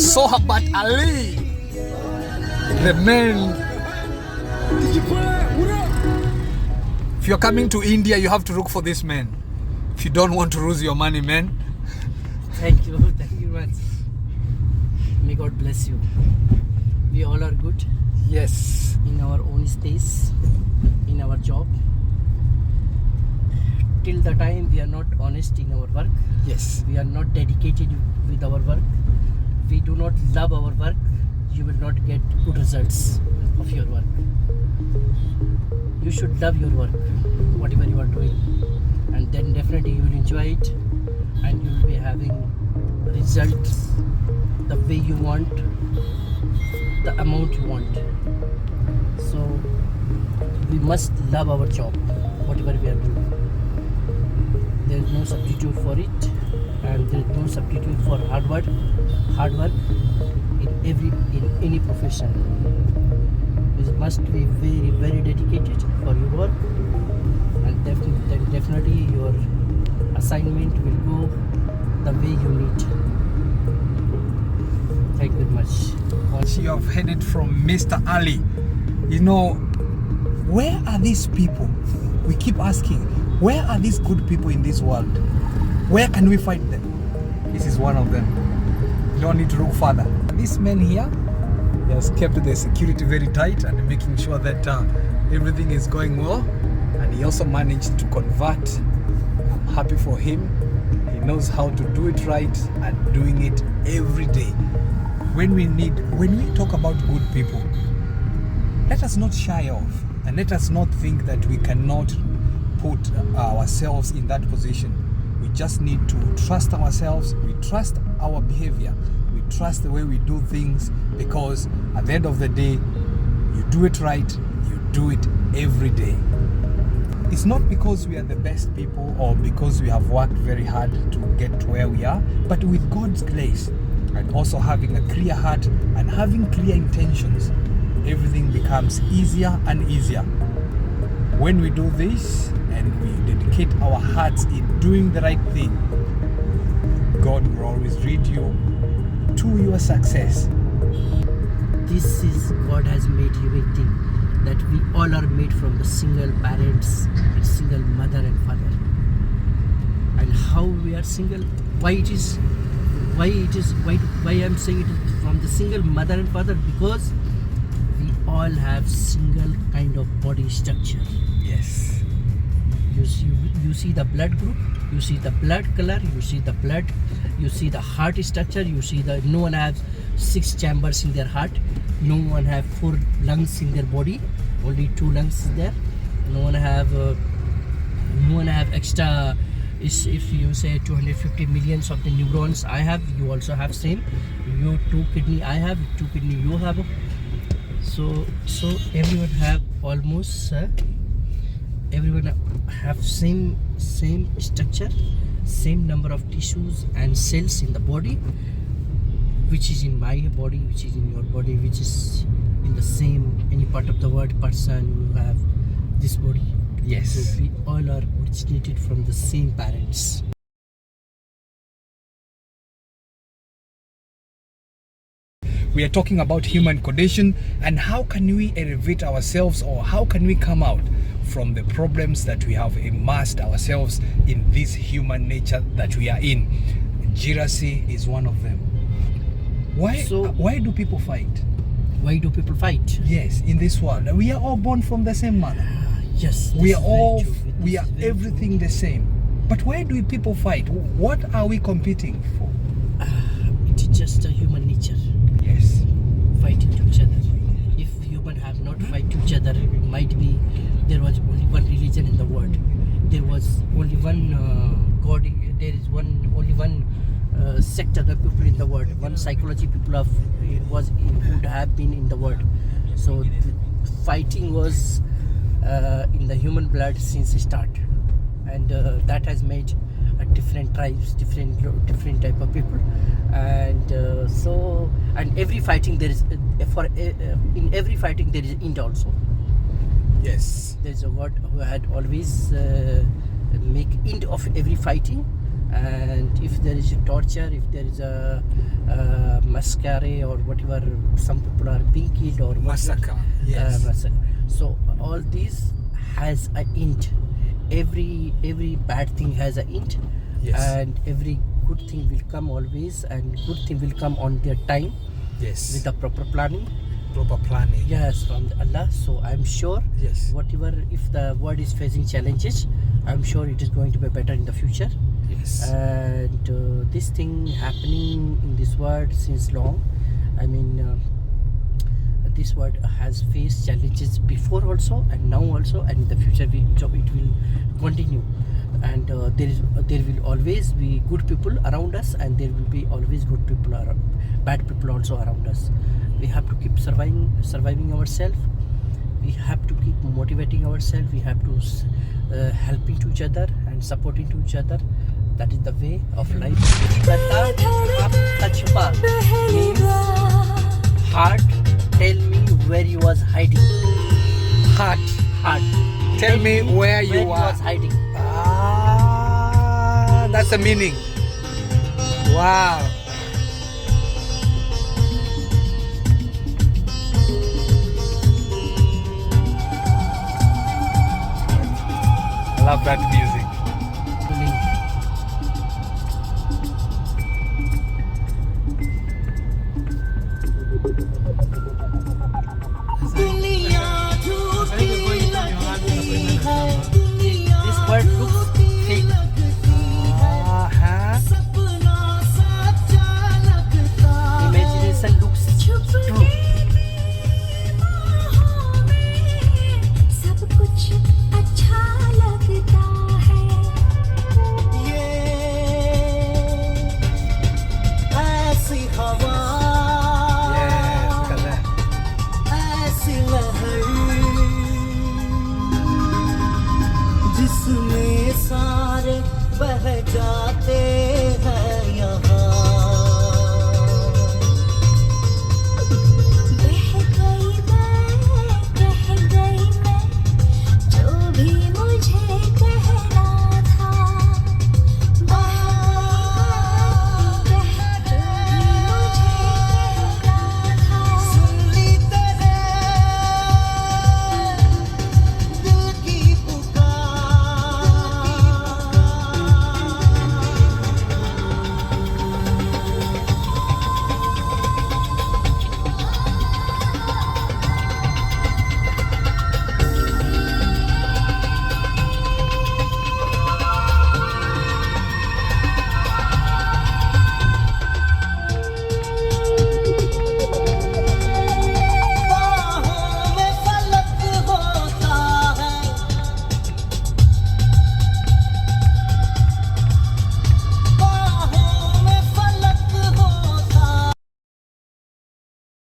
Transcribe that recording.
Sohabat Ali, the man. If you're coming to India, you have to look for this man. If you don't want to lose your money, man. Thank you much. May God bless you. We all are good. Yes. In our own space, in our job. Till the time we are not honest in our work. Yes. We are not dedicated with our work. We do not love our work. You will not get good results of your work. You should love your work, whatever you are doing, and then definitely you will enjoy it, and you will be having results the way you want, the amount you want. So we must love our job, whatever we are doing. There is no substitute for it, and there is no substitute for hard work in any profession. You must be very, very dedicated for your work, and definitely your assignment will go the way you need. Thank you very much. You have heard it from Mr. Ali. You know, where are these people? We keep asking, where are these good people in this world? Where can we find them? This is one of them. You don't need to look further. This man here, he has kept the security very tight and making sure that everything is going well. And he also managed to convert. I'm happy for him. He knows how to do it right and doing it every day. When we talk about good people, let us not shy off and let us not think that we cannot put ourselves in that position. We just need to trust ourselves. We trust our behavior. We trust the way we do things, because at the end of the day, you do it right, you do it every day. It's not because we are the best people or because we have worked very hard to get to where we are, but with God's grace and also having a clear heart and having clear intentions, everything becomes easier and easier. When we do this and we dedicate our hearts in doing the right thing, God will always lead you to your success. This is God has made unique thing, that we all are made from the single parents and single mother and father. And how we are single, why I'm saying it is from the single mother and father, because we all have single kind of body structure. Yes. You see the blood group, you see the blood color, you see the blood, you see the heart structure, you see the no one has 6 chambers in their heart, no one have 4 lungs in their body, only 2 lungs is there. No one have extra. If you say 250 millions of the neurons I have, you also have same. You 2 kidney I have, 2 kidney you have. So everyone have almost everyone have same structure, same number of tissues and cells in the body, which is in my body, which is in your body, which is in the same any part of the world person who have this body. Yes. So we all are originated from the same parents. We are talking about human condition and how can we elevate ourselves, or how can we come out from the problems that we have immersed ourselves in this human nature that we are in. Jealousy is one of them. Why do people fight? Why do people fight? Yes, in this world. We are all born from the same mother. Yes. We are everything the same. But why do people fight? What are we competing for? It is just a human nature. Yes. Fighting to each other. If human have not fight to each other, it might be there was only one religion in the world. There was only one God. There is only one sector of people in the world. One psychology people would have been in the world. So fighting was in the human blood since the start, and that has made different tribes, different type of people, and and every fighting there is in every fighting there is end also. Yes. There is a God who had always make end of every fighting, and if there is a torture, if there is a massacre or whatever, some people are being killed or Massacre. Yes. massacre. So all these has an end. Every bad thing has an end, Yes. and every good thing will come always, and good thing will come on their time Yes. with the proper planning. Proper planning. Yes, from Allah. So I'm sure Yes. whatever, if the world is facing challenges, I'm sure it is going to be better in the future. Yes. And this thing happening in this world since long. I mean, this world has faced challenges before also, and now also, and in the future it will continue. And there will always be good people around us, and there will be always good people around, bad people also around us. We have to keep surviving ourselves. We have to keep motivating ourselves. We have to helping to each other and supporting to each other. That is the way of life. Means heart, tell me where you was hiding. Heart. Heart, Tell me where you are. was hiding. That's the meaning. Wow.